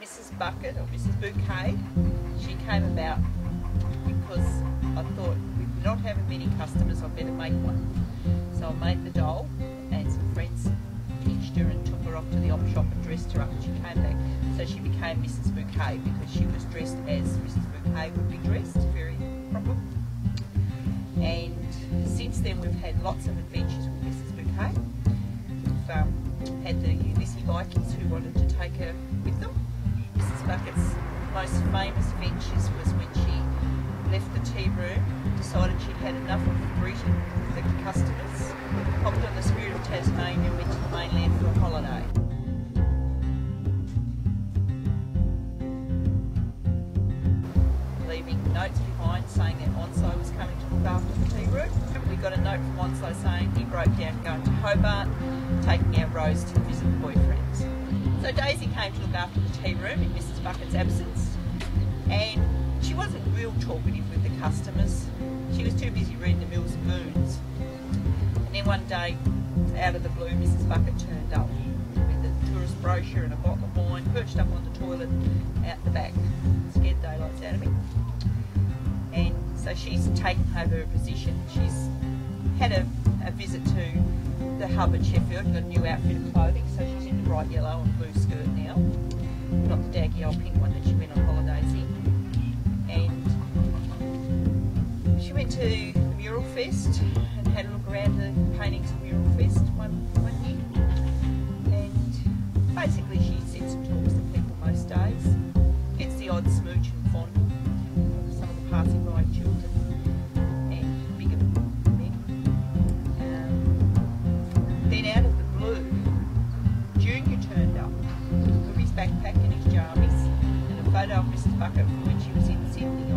Mrs. Bucket or Mrs. Bouquet, she came about because I thought with not having many customers, I better make one. So I made the doll, and some friends pitched her and took her off to the op shop and dressed her up, and she came back. So she became Mrs. Bouquet because she was dressed as Mrs. Bouquet would be dressed, very proper. And since then we've had lots of adventures with Mrs. Bouquet. We've had the Ulysses Vikings who wanted to take her with them. Mrs. Bucket's most famous adventures was when she left the tea room, decided she'd had enough of greeting the customers, hopped on the Spirit of Tasmania and went to the mainland for a holiday. Leaving notes behind saying that Onslow was coming to look after the tea room. And we got a note from Onslow saying he broke down going to Hobart, taking our Rose to visit boyfriends. So Daisy came to look after the tea room in Mrs. Bucket's absence, and she wasn't real talkative with the customers. She was too busy reading the Mills and Boons. And then one day, out of the blue, Mrs. Bucket turned up with a tourist brochure and a bottle of wine, perched up on the toilet out the back. Scared daylights out of me. And so she's taken over her position. She's had a visit to the hub at Sheffield, got a new outfit of clothing, so she's in the bright yellow and blue skirt now. Not the daggy old pink one that she went on holidays in. And she went to the Mural Fest and had a look around the paintings at Mural Fest one year. And basically she sits and talks to people most days. Gets the odd smooch and fondle of some of the passing by children and bigger men. Then out of the blue, Junior turned up with his backpack and his jammies and a photo of Mrs. Bucket from when she was in Sydney.